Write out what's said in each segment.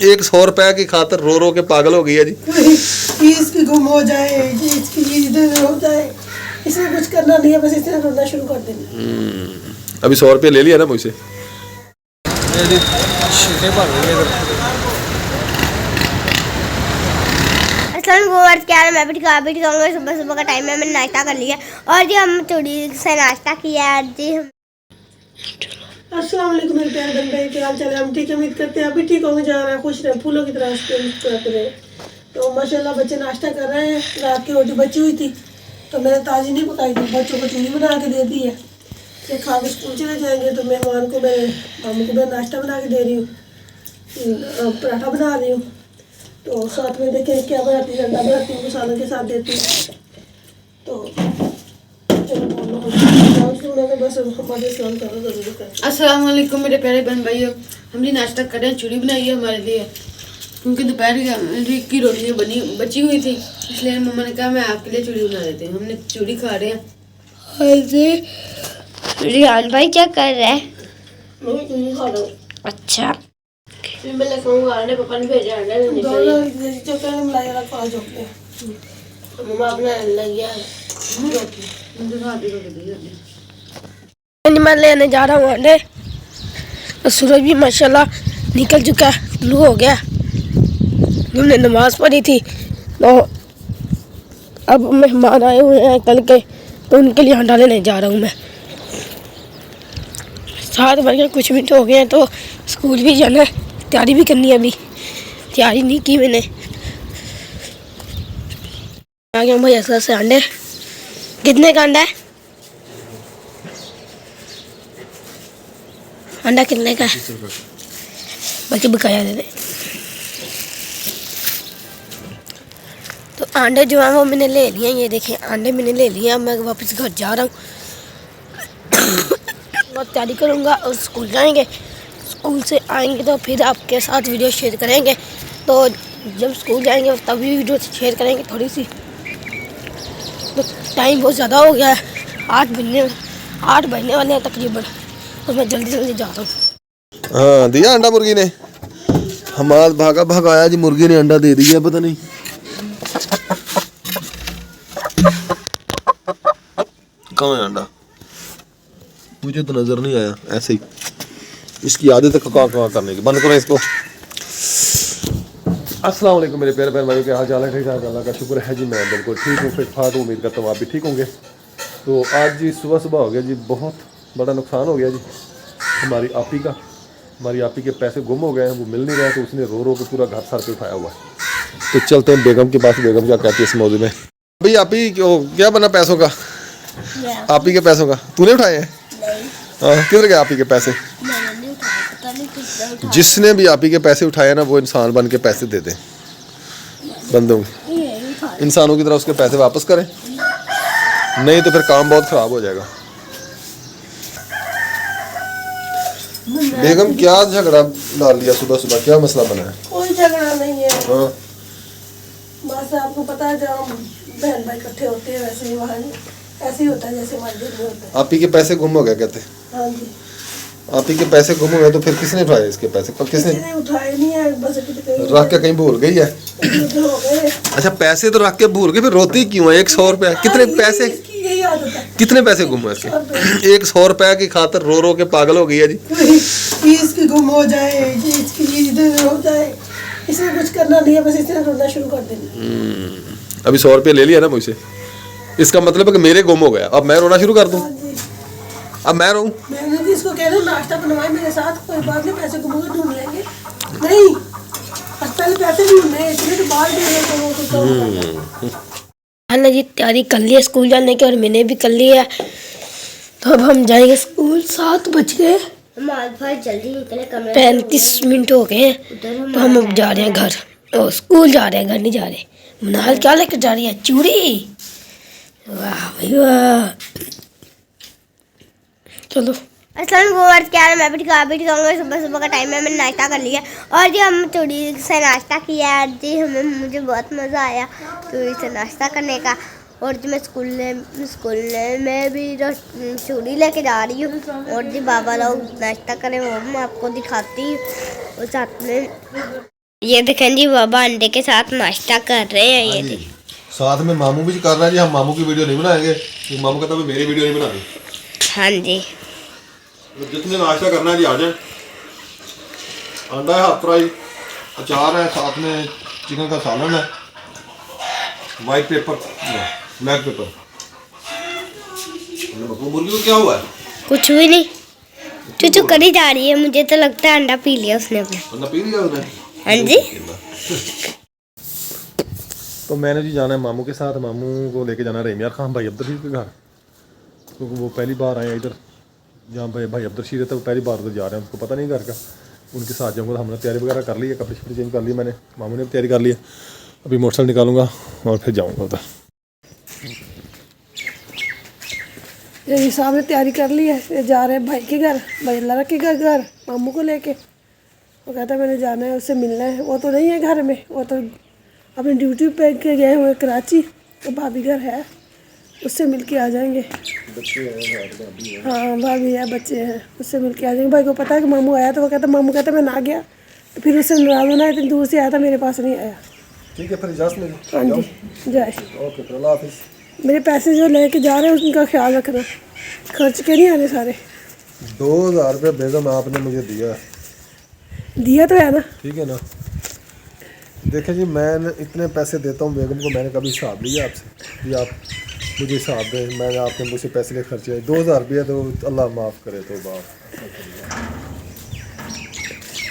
एक 100 रुपया की खातर रो रो के पागल हो गई है जी। चीज की गुम हो जाए, इसकी चीज इधर हो जाए, इसमें कुछ करना नहीं है, बस इसने रोना शुरू कर देना। अभी 100 रुपया ले लिया ना मुझसे। क्या है, मैं भी दिखाऊंगा। सुबह सुबह का टाइम है, मैंने नाश्ता कर लिया और जी हम चूड़ी से नाश्ता किया है जी। अस्सलाम वालेकुम मेरे प्यारे बन भाई, क्या हाल चाल है? हम ठीक है, उम्मीद करते हैं अभी ठीक होंगे, जा रहे हैं खुश रहे, फूलों की तरह रहे। तो माशाल्लाह बच्चे नाश्ता कर रहे हैं। रात की रोटी बची हुई थी तो मैंने ताज़ी नहीं पकाई थी, बच्चों को चूड़ी बना के दे दी है। ये खा के स्कूल चले जाएंगे। तो मेहमान को मैं मामू को मैं नाश्ता बना के दे रही हूँ, पराठा बना रही हूँ। तो साथ में देखें क्या बनाती है, अंडा बनाती हूँ, मसालों के साथ देती हूँ। तो अस्सलाम वालेकुम मेरे प्यारे बहन भाइयों, हमने नाश्ता कर रहे हैं। चूड़ी बनाई है हमारे लिए, क्योंकि दोपहर की रोटी बची हुई थी, इसलिए मम्मा ने कहा मैं आपके लिए चूड़ी बना देते हैं। हमने चूड़ी खा रहे हैं। रिहान भाई क्या कर रहे हैं? मैं चूड़ी खा रहा हूँ। अच्छा, मैं लेकर पापा ने भेजा मम्मा अपना लग गया मैं लेने जा रहा हूँ अंडे। तो सूरज भी माशाल्लाह निकल चुका है, ब्लू हो गया। हमने नमाज पढ़ी थी तो अब मेहमान आए हुए हैं कल के, तो उनके लिए अंडा लेने जा रहा हूँ मैं। 7 बज के कुछ मिनट हो गए हैं, तो स्कूल भी जाना है, तैयारी भी करनी है। अभी तैयारी नहीं की मैंने। आ गया भाई असला से अंडे। कितने का अंडा है? अंडा कितने का है? बाकी बकाया दे दे। तो अंडे जो है वो मैंने ले लिए। ये देखें अंडे मैंने ले लिए। अब मैं वापस घर जा रहा हूँ और तैयारी करूँगा और स्कूल जाएंगे। स्कूल से आएंगे तो फिर आपके साथ वीडियो शेयर करेंगे। तो जब स्कूल जाएंगे तभी वीडियो शेयर करेंगे थोड़ी सी। तो टाइम बहुत ज़्यादा हो गया है, 8 बजने वाले हैं तकरीबन, तो मैं जल्दी जा रहा हूँ। हाँ दिया अंडा मुर्गी ने। हमाद भगाया जी, मुर्गी ने अंडा दे दिया। पता नहीं कहाँ है अंडा, मुझे तो नजर नहीं आया। ऐसे ही इसकी आदत है कका करने की। बंद करो इसको। अस्सलाम वालेकुम मेरे प्यारे भाई, क्या हाल चाल है? ठीक ठाक, अल्लाह का शुक्र है जी, मैं बिल्कुल ठीक हूँ, फिट फाट हूँ। उम्मीद करता हूँ आप भी ठीक होंगे। तो आज जी सुबह हो गया जी, बहुत बड़ा नुकसान हो गया जी हमारी आपी का। हमारी आपी के पैसे गुम हो गए हैं, वो मिल नहीं रहे, तो उसने रो रो के पूरा घर सर पे उठाया हुआ है। तो चलते हैं बेगम के पास, बेगम क्या कहती है इस मौजूद में। भाई आपी क्या बना पैसों का? आपी के पैसों का तूने उठाए हैं? हाँ, किधर गए आपी के पैसे? जिसने भी आपी के पैसे उठाए ना, वो इंसान बन के पैसे दे दे। बंदों इंसानों की तरह उसके पैसे वापस करें, नहीं तो फिर काम बहुत खराब हो जाएगा। बेगम क्या झगड़ा डाल दिया सुबह सुबह, क्या मसला बना है? कोई झगड़ा नहीं है। हाँ। बस आपको पता है जब हम बहन भाई इकट्ठे होते हैं वैसे ही वहाँ ऐसे ही होता है जैसे हमारे दिल में होता है। आपी के पैसे गुम हो गए कहते? हाँ जी। आपी के पैसे गुम हो गए, तो फिर किसने उठाए इसके पैसे? किसने उठाए नहीं है, बस रख के कहीं भूल गई है। अच्छा, पैसे तो रख के भूल गए, फिर रोती क्यों है? 100 रुपया कितने पैसे? यही आदत है। कितने पैसे गुम हुए इसके? 100 रुपया की खातर रो रो के पागल हो गई है जी। चीज की गुम हो जाए, इसकी चीज इधर हो जाए, इसमें कुछ करना नहीं है, बस इसने रोना शुरू कर देना। अभी 100 रुपया ले लिया ना मुझसे, इसका मतलब है कि मेरे गुम हो गया। अब मैं रोना शुरू कर दूं? अब मैं रोऊं? मैंने भी इसको कह रहा हूं नाश्ता बनवाए मेरे साथ, कोई बात नहीं, पैसे गुम गए ढूंढ लेंगे। नहीं, पहले पैसे ढूंढने, इसलिए तो बाहर भी हमने जी तैयारी कर ली है स्कूल जाने की, और मैंने भी कर ली है। तो अब हम जाएंगे स्कूल। 7 बज गए, जल्दी निकले, 35 मिनट हो गए हैं। तो हम अब जा रहे हैं घर, स्कूल जा रहे हैं, घर नहीं जा रहे। मनाल क्या लेकर जा रही है? चूड़ी। वाह भाई वाह, चलो। क्या है, मैं भी दिखाऊंगा। सुबह सुबह का टाइम है, मैंने नाश्ता कर लिया और जी हम चूड़ी से नाश्ता किया है जी। मुझे बहुत मज़ा आया चूड़ी से नाश्ता करने का। और जी मैं स्कूल में भी चूड़ी लेके जा रही हूँ। और जी बाबा लोग नाश्ता करें वो मैं आपको दिखाती हूँ, और साथ में ये देखें जी बाबा अंडे के साथ नाश्ता कर रहे हैं। ये जी साथ में मामू भी कर रहा है जी। हम मामू की वीडियो नहीं बनाएंगे क्योंकि मामू कहता है मेरी वीडियो नहीं बनानी। हाँ जी तो जितने नाश्ता करना है जी आ जाए। अंडा है, हाफ फ्राई, अचार है, साथ में चिकन का सालन है, वाइट पेपर, ब्लैक पेपर। मुर्गी को क्या हुआ है? कुछ भी नहीं, चूचू करी जा रही है। मुझे तो लगता है अंडा पी लिया उसने अपना। अंडा पी लिया उसने? हाँ जी। तो मैंने जी जाना है मामू के साथ। मामू को लेके जाना है रेमियार खान भाई अब्दुल के घर, क्योंकि वो पहली बार आए हैं इधर। जहाँ भाई अब्दुल रहता है वो पहली बार उधर जा रहे हैं, उनको पता नहीं घर का। उनके साथ जाऊँगा। तो हमने तैयारी वगैरह कर ली है, कपड़े शपड़े चेंज कर लिए मैंने, मामू ने भी तैयारी कर ली है। अभी मोटरसाइकिल निकालूंगा और फिर जाऊँगा उधर। ये साहब ने तैयारी कर ली है, ये जा रहे हैं भाई के घर। भाई अल्लाह रखेगा घर मामू को लेके। वो कहता है मैंने जाना है, उससे मिलना है। वो तो नहीं है घर में, वो तो अपनी ड्यूटी पे के गए हुए कराची। तो भाभी घर है, उससे मिल के आ जाएंगे। हाँ भाभी है, बच्चे हैं, उससे मिल के आ जाएंगे। भाई को पता है कि मामू आया, तो वो कहता मामू कहता मैं ना गया। तो फिर उससे नाराज होना, इतनी दूर से आया था, मेरे पास नहीं आया। ठीक है फिर इजाज़त मिली। हाँ जी जाए। ओके फिर अल्लाह हाफिज़। मेरे पैसे जो लेके जा रहे हैं उनका ख्याल रखना, खर्च के नहीं आने सारे। 2000 रुपये बेगम आपने मुझे दिया, दिया तो है ना। ठीक है ना। देखें जी मैं इतने पैसे देता हूँ बेगम को, मैंने कभी हिसाब लिया आपसे कि आप मुझे हिसाब दें। मैंने आपने मुझसे पैसे ले खर्चे 2000 रुपया, तो अल्लाह माफ़ करे। तो बात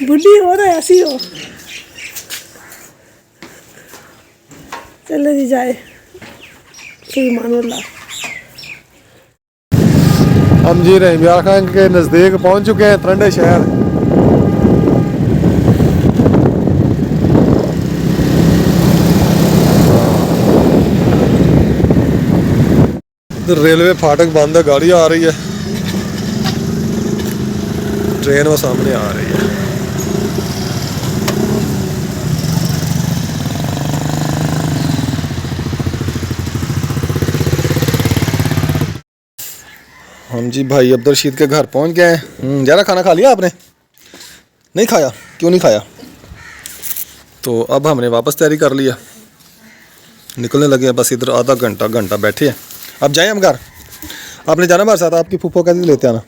बुढ़ी हो तो ऐसी हो। चलो जी जाए, हम जी रेमियार खान के नज़दीक पहुँच चुके हैं, तरंडे शहर। रेलवे फाटक बंद है, गाड़ी आ रही है, ट्रेन वो सामने आ रही है। हम जी भाई अब्दुल रशीद के घर पहुंच गए हैं। ज़्यादा खाना खा लिया आपने? नहीं खाया? क्यों नहीं खाया? तो अब हमने वापस तैयारी कर लिया, निकलने लगे हैं। बस इधर आधा घंटा बैठे हैं। अब जाएं हम घर। आपने जाना हमारे साथ? आपकी फूफो कहते थे लेते आना,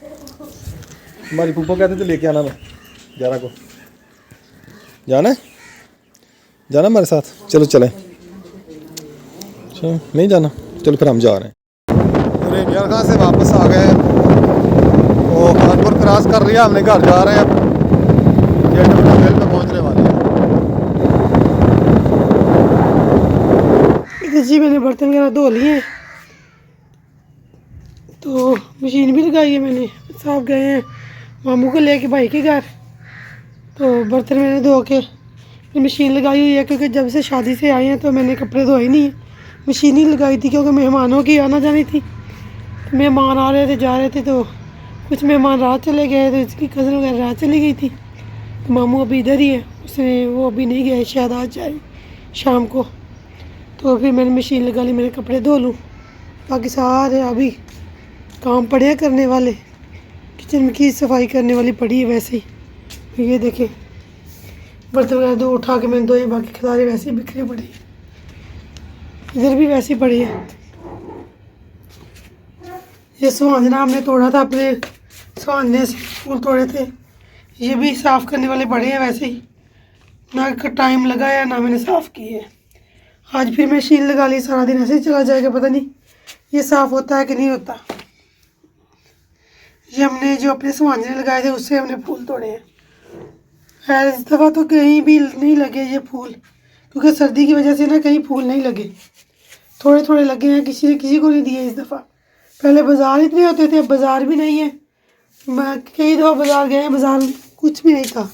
हमारी फूफो कहते थे लेके आना मैं ग्यारह को। जाना है? जाना हमारे साथ? चलो चलें। चलो नहीं जाना, चलो फिर हम जा रहे हैं। रेमियार खान से वापस आ गए, वो कानपुर क्रॉस कर लिया, हमने घर जा रहे हैं। अब गेट होटल पे पहुंचने वाले हैं। जी मैंने बर्तन वगैरह धो लिए, तो मशीन भी लगाई है मैंने। साहब गए हैं मामू को लेके भाई के घर, तो बर्तन मैंने धो के मशीन लगाई हुई है, क्योंकि जब से शादी से आए हैं तो मैंने कपड़े धोए नहीं है, मशीन ही लगाई थी। क्योंकि मेहमानों की आना जानी थी, मेहमान आ रहे थे जा रहे थे, तो कुछ मेहमान रात चले गए, तो इसकी कज़न वगैरह रात चली गई थी। तो मामू अभी इधर ही है, उसने वो अभी नहीं गए, शायद आज जाए शाम को। तो फिर मैंने मशीन लगा ली, मेरे कपड़े धो लूँ। बाकी सारे अभी काम पड़े हैं करने वाले, किचन की सफाई करने वाली पड़ी है वैसे ही। ये देखें बर्तन वगैरह दो उठा के मैंने धोए, बाकी खिलारे वैसे ही बिखरे पड़े हैं, इधर भी वैसे ही पड़े हैं। ये सुहांजना हमने तोड़ा था, अपने सुहांजने से फूल तोड़े थे, ये भी साफ़ करने वाले पड़े हैं वैसे ही। ना टाइम लगा या ना मैंने साफ़ किए। आज फिर मशीन लगा ली, सारा दिन ऐसे ही चला जाएगा, पता नहीं ये साफ़ होता है कि नहीं होता। ये हमने जो अपने सुहांजने लगाए थे उससे हमने फूल तोड़े हैं। खैर इस दफ़ा तो कहीं भी नहीं लगे ये फूल, क्योंकि सर्दी की वजह से ना कहीं फूल नहीं लगे, थोड़े थोड़े लगे हैं। किसी ने किसी को नहीं दिए इस दफ़ा। पहले बाज़ार इतने होते थे, अब बाज़ार भी नहीं है। मैं कई दफ़ा बाज़ार गए हैं, बाज़ार कुछ भी नहीं था।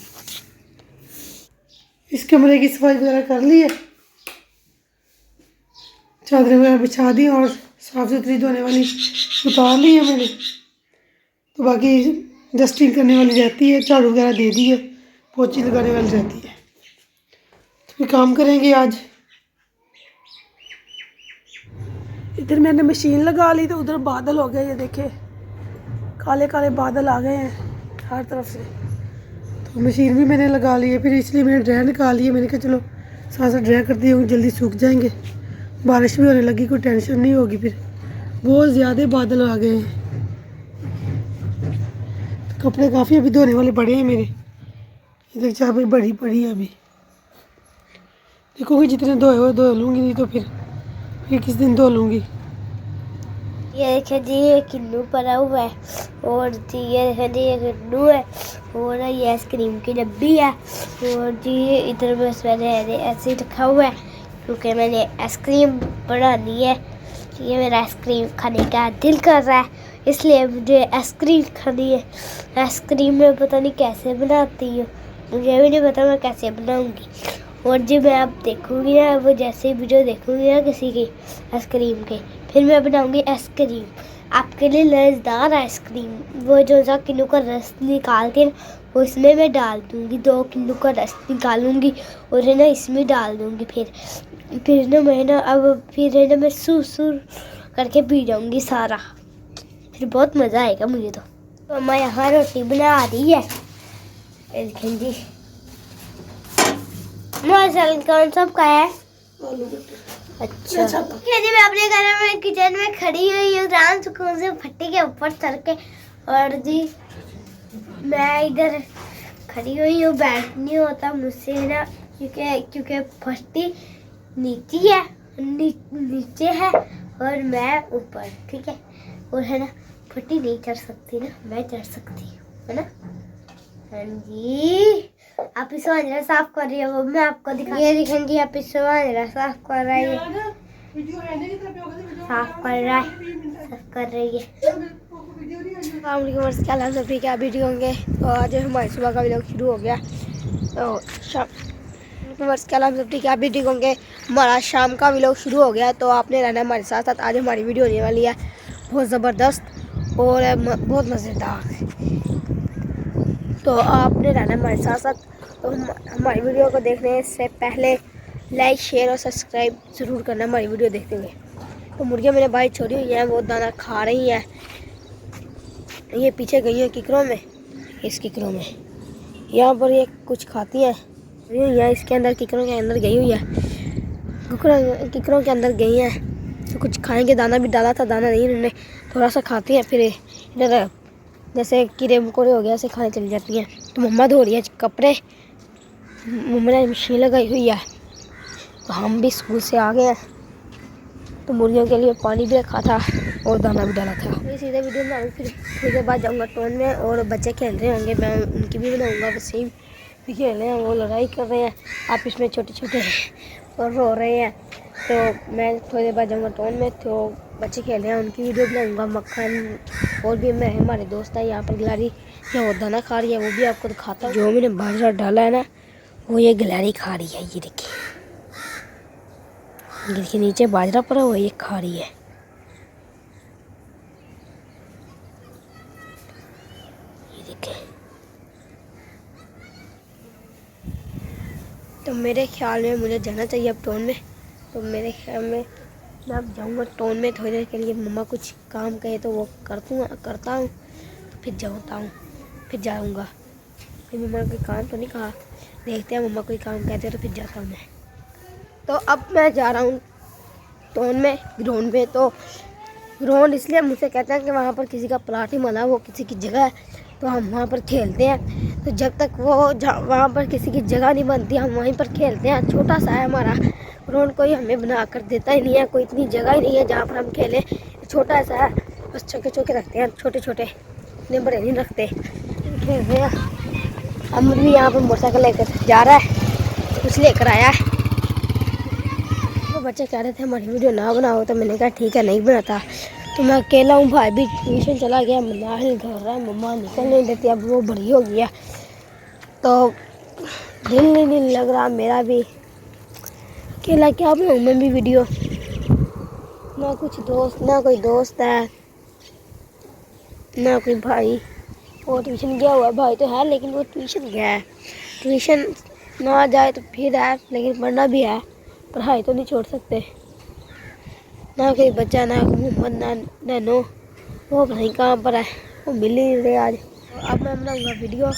इस कमरे की सफाई वगैरह कर ली है, चादरें वगैरह बिछा दी और साफ़ सुथरी धोने वाली उतार ली है मैंने। तो बाकी डस्टिंग करने वाली रहती है, झाड़ू वगैरह दे दी है, पोछी लगाने वाली रहती है। तो फिर काम करेंगे आज। इधर मैंने मशीन लगा ली, तो उधर बादल हो गए, ये देखे काले काले बादल आ गए हैं हर तरफ से। तो मशीन भी मैंने लगा ली है, फिर इसलिए मैंने ड्रायर निकाल लिए। मैंने कहा चलो साथ साथ ड्रायर कर दिए, जल्दी सूख जाएंगे। बारिश भी होने लगी, कोई टेंशन नहीं होगी। फिर बहुत ज़्यादा बादल आ गए हैं। तो कपड़े काफ़ी अभी धोने वाले बड़े हैं मेरे, इधर चाह पे बड़ी पड़ी है अभी। देखोगे जितने धोए हुए धो लूँगी, नहीं तो फिर किस दिन धो लूँगी। ये देखिए जी, ये किन्नू पड़ा हुआ है, और जी ये देखिए जी, ये किन्नू है, और ये आइसक्रीम की डब्बी है, और जी इधर बस मैंने ऐसे ही रखा हुआ है क्योंकि मैंने आइसक्रीम बनानी है। ये मेरा आइसक्रीम खाने का दिल कर रहा है, इसलिए मुझे आइसक्रीम खानी है। आइसक्रीम मैं पता नहीं कैसे बनाती हूँ, मुझे भी नहीं पता मैं कैसे बनाऊँगी। और जी मैं अब देखूँगी ना, वो जैसे वीडियो देखूँगी ना किसी की आइसक्रीम के, फिर मैं बनाऊँगी आइसक्रीम आपके लिए लज़ेदार आइसक्रीम। वो जो सा किन्नू का रस निकाल के वो इसमें मैं डाल दूँगी, 2 किलो का रस निकालूँगी और है ना इसमें डाल दूँगी। फिर ना मैं ना फिर है ना मैं सूर करके पी जाऊँगी सारा, फिर बहुत मज़ा आएगा मुझे। तो मैं यहाँ रोटी बना रही है, देखें जी। मसाला कौन सा का है? अच्छा जी, मैं अपने घर में किचन में खड़ी हुई हूँ आराम सुकून से भट्टी के ऊपर चढ़ के, और जी मैं इधर खड़ी हुई हूँ, बैठ नहीं होता मुझसे ना, क्योंकि भट्टी नीचे है और मैं ऊपर, ठीक है। और है ना भट्टी नहीं चढ़ सकती ना, मैं चढ़ सकती हूँ, है ना। हाँ जी, आप इस वांजरा साफ कर रही है, वो मैं आपको दिखा। ये दिखें जी, आप इस वांजरा साफ कर रही है, साफ कर रही है। क्या हाल सब ठीक है, अभी ठीक होंगे। तो आज हमारे सुबह का व्लॉग शुरू हो गया, तो क्या हाल सब ठीक है, अभी ठीक होंगे। हमारा शाम का व्लॉग शुरू हो गया, तो आपने रहना हमारे साथ साथ। आज हमारी वीडियो होने वाली है बहुत ज़बरदस्त और बहुत मज़ेदार, तो आपने रहना हमारे साथ साथ। तो हमारी वीडियो को देखने से पहले लाइक शेयर और सब्सक्राइब ज़रूर करना हमारी वीडियो देखते हुए। तो मुर्गियाँ मेरे भाई छोड़ी हुई हैं, वो दाना खा रही हैं। ये पीछे गई है किकरों में, इस किकरों में यहाँ पर ये कुछ खाती हैं, ये इसके अंदर किकरों के अंदर गई हुई है, किकरों के अंदर गई हैं। तो कुछ खाएंगे, दाना भी डाला था, दाना नहीं इन्होंने, थोड़ा सा खाती हैं, फिर इधर जैसे कीड़े मकोड़े हो गया ऐसे खाने चली जाती हैं। तो मम्मा धो रही है कपड़े, मम्मा ने मशीन लगाई हुई है। तो हम भी स्कूल से आ गए हैं, तो मुर्गियों के लिए पानी भी रखा था और दाना भी डाला था। मैं सीधे वीडियो बनाऊँ, फिर थोड़ी देर बाद जाऊँगा टोन में, और बच्चे खेल रहे होंगे, मैं उनकी भी बनाऊँगा। वसीम भी खेल रहे हैं, वो लड़ाई कर रहे हैं आपस में, छोटे छोटे और रो रहे हैं। तो मैं थोड़ी देर बाद जाऊँगा टोन में, तो बच्चे खेल रहे हैं, उनकी वीडियो बनाऊँगा। मक्खन और भी मैं हमारे दोस्त है यहाँ पर, गिलहरी जो दाना खा रही है वो भी आपको दिखाता हूँ। जो मैंने बाजरा डाला है ना, वो ये गिलहरी खा रही है। ये देखिए नीचे बाजरा पड़ा हुआ, ये खा रही है। ये देखिए, तो मेरे ख्याल में मुझे जाना चाहिए अब टोन में। तो मेरे ख्याल में मैं अब जाऊँगा टोन में थोड़ी देर के लिए। मम्मा कुछ काम कहे तो वो करता हूँ, तो फिर फिर जाऊँगा। फिर मम्मा ने कोई काम तो नहीं कहा, देखते हैं मम्मा कोई काम कहते हैं तो फिर जाता हूँ मैं। तो अब मैं जा रहा हूँ टोन में, ग्राउंड में। तो ग्राउंड इसलिए मुझसे कहते हैं कि वहाँ पर किसी का प्लाट ही बना, वो किसी की जगह है, तो हम वहाँ पर खेलते हैं। तो जब तक वहाँ पर किसी की जगह नहीं बनती, हम वहीं पर खेलते हैं। छोटा सा है हमारा ग्राउंड, कोई हमें बना कर देता ही नहीं है, कोई इतनी जगह ही नहीं है जहाँ पर हम खेलें। छोटा सा है, बस चौके रखते हैं, छोटे इतने बड़े नहीं रखते, खेलते हैं। हम भी यहाँ पर मोटरसाइकिल लेकर जा रहा है, कुछ लेकर आया है। तो बच्चे कह रहे थे हमारी वीडियो ना बनाओ, तो मैंने कहा ठीक है नहीं बनाता। तो मैं अकेला हूँ, भाई भी ट्यूशन चला गया, मनाहिल घर रहा है, मम्मा निकल नहीं देती, अब वो बड़ी हो गई है, तो दिल नहीं लग रहा मेरा भी। अकेला क्या बनाऊँ मैं भी वीडियो, ना कोई दोस्त है, ना कोई भाई। वो ट्यूशन गया हुआ है, भाई तो है लेकिन वो ट्यूशन गया है। ट्यूशन ना जाए तो फिर है, लेकिन पढ़ना भी है, पढ़ाई तो नहीं छोड़ सकते। ना कोई बच्चा, ना मोहम्मद, ना नैनो, वो नहीं कहाँ पर है, वो मिल ही नहीं रहे आज। अब मैं बनाऊँगा वीडियो,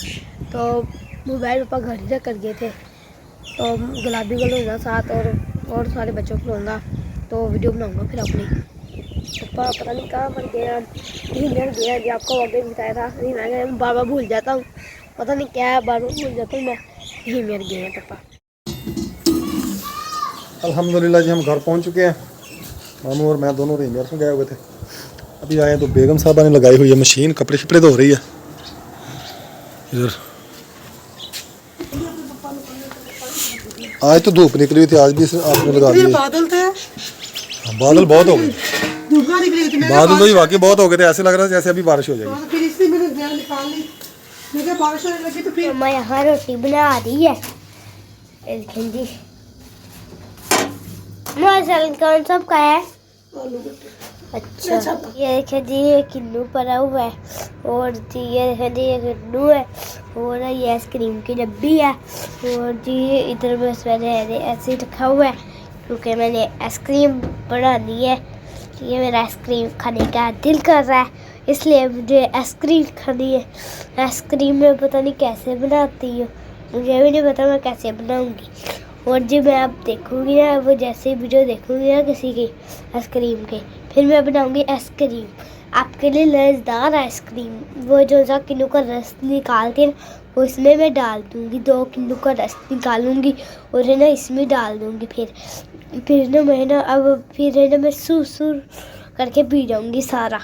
तो मोबाइल पापा घर ही रख कर गए थे, तो गुलाबी को लूँगा साथ और सारे बच्चों को लूँगा, तो वीडियो बनाऊँगा फिर अपनी। पापा पता नहीं कहाँ पर गया, हीमर गया जी, आपको आगे बताया था। नहीं मैं बार बार भूल जाता हूँ, पता नहीं क्या है, बार बार भूल जाता हूँ मैं। हीमर गए हैं पापा। अल्हम्दुलिल्लाह जी हम घर पहुंच चुके हैं। मामू और मैं दोनों रीमेर में गए हुए थे, अभी आए तो बेगम साहबा ने लगाई हुई है मशीन, कपड़े शपड़े धो रही है इधर। आज तो धूप निकली हुई थी, आज भी आपने लगा दी। बादल थे, बादल बहुत हो गए, धूप ना निकली थी। बादल तो वाकई बहुत हो गए थे, ऐसे लग रहा था जैसे अभी बारिश हो जाएगी। फिर इसलिए मैंने ध्यान निकाल ली, मुझे बारिश होने लगी तो फिर मम्मा यहाँ रोटी बना रही है। देखें जी, मसाला कौन सा का है? अच्छा, ये देखिए जी ये किन्नू पड़ा हुआ है, और जी ये देखिए जी ये किन्नू है, और ये आइसक्रीम की डब्बी है, और जी इधर बस मैंने ऐसे ही रखा हुआ है क्योंकि मैंने आइसक्रीम बनानी है। ये मेरा आइसक्रीम खाने का दिल कर रहा है, इसलिए मुझे आइसक्रीम खानी है। आइसक्रीम में पता नहीं कैसे बनाती हूँ, मुझे भी नहीं पता मैं कैसे बनाऊँगी। और जी मैं अब देखूँगी ना, वो जैसे वीडियो देखूँगी ना किसी की आइसक्रीम के, फिर मैं बनाऊँगी आइसक्रीम आपके लिए लज़ेदार आइसक्रीम। वो जो सा किन्नू का रस निकाल के वो इसमें मैं डाल दूँगी, 2 किन्नू का रस निकालूँगी और है ना इसमें डाल दूँगी। फिर ना मैं ना फिर है ना मैं सूर करके पी जाऊँगी सारा,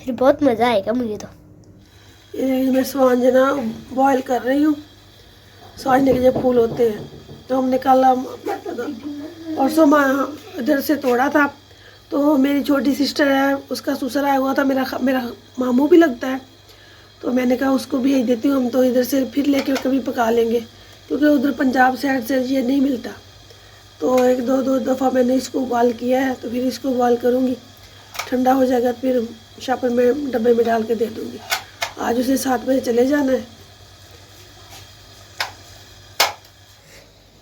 फिर बहुत मज़ा आएगा मुझे तो। ये मैं स्वांज ना बॉयल कर रही हूँ। स्वांजने के जो फूल होते हैं तो हमने कल परसों इधर से तोड़ा था, तो मेरी छोटी सिस्टर है उसका ससुर आया हुआ था, मेरा मामू भी लगता है, तो मैंने कहा उसको भेज देती हूँ, हम तो इधर से फिर लेके कभी पका लेंगे, क्योंकि उधर पंजाब साइड से ये नहीं मिलता। तो 1-2 दफ़ा मैंने इसको उबाल किया है, तो फिर इसको उबाल करूँगी, ठंडा हो जाएगा फिर शापर में डब्बे में डाल के दे दूँगी। आज उसे 7 बजे चले जाना है।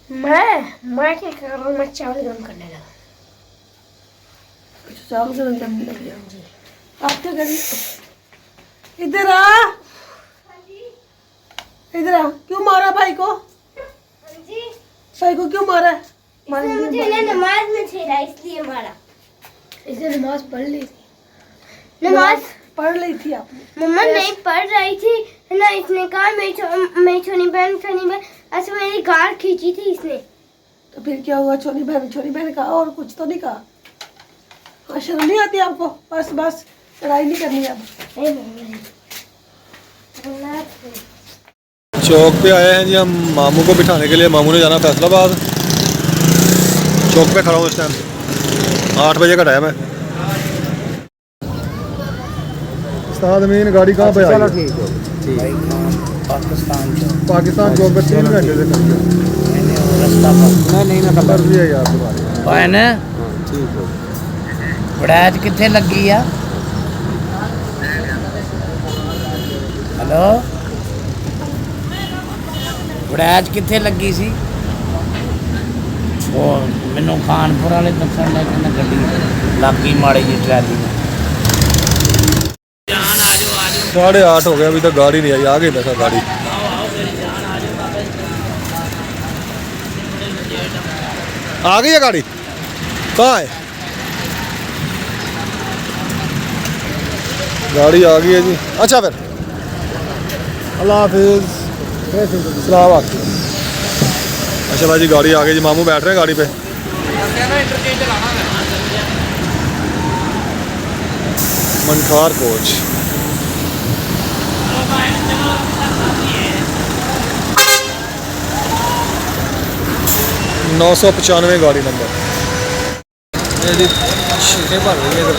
मैं क्या कर रहा हूँ, मैं चावल गर्म करने लगा। चावल गरम करने लग गया। आप क्या करी? इधर आ, इधर आ। क्यों मारा भाई को? भाई को क्यों मारा? मुझे नमाज में छेड़ा इसलिए मारा। इसने नमाज पढ़ ली थी। नमाज पढ़ ली थी आपने? मम्मा नहीं पढ़ रही थी ना, इसने कहा मैं छोनी बहन ऐसे मेरी गाल खींची थी इसने। तो फिर क्या हुआ? छोटी बहन कहा और कुछ तो नहीं कहा? हाँ, शर्म नहीं आती आपको? बस लड़ाई नहीं करनी अब। चौक पे आए हैं जी हम मामू को बिठाने के लिए। मामू ने जाना फैसलाबाद। चौक पे खड़ा हूँ इस टाइम, 8 बजे का टाइम है। उस्ताद अमीन गाड़ी कहाँ पे आई? ठीक हो, पाकिस्तान चौक पे 3 घंटे से खड़ी है। रास्ता नहीं ना नंबर भी है यार तुम्हारी। भैन ठीक है। वड़ैच किथे लगी आ? हेलो, वड़ैच किथे लगी सी? ਉਹ ਮੈਨੂੰ ਖਾਨਪੁਰ ਵਾਲੇ ਦੱਸਣ ਲੱਗੇ ਕਹਿੰਦਾ ਗੱਡੀ ਲੱਗੀ ਮਾੜੀ ਜੀ ਟਰਾਲੀ में। 8:30 हो गया, अभी तक गाड़ी नहीं आई। आ गई वैसा गाड़ी। आ गई है गाड़ी? कहाँ है गाड़ी? आ गई है जी। अच्छा फिर अल्लाह हाफिज़, सलाम आती। अच्छा भाई जी गाड़ी आ गई जी, मामू बैठ रहे हैं गाड़ी पे। मनखार कोच। नौ 995 गाड़ी नंबर। ये जी शीटें भर रही है इधर।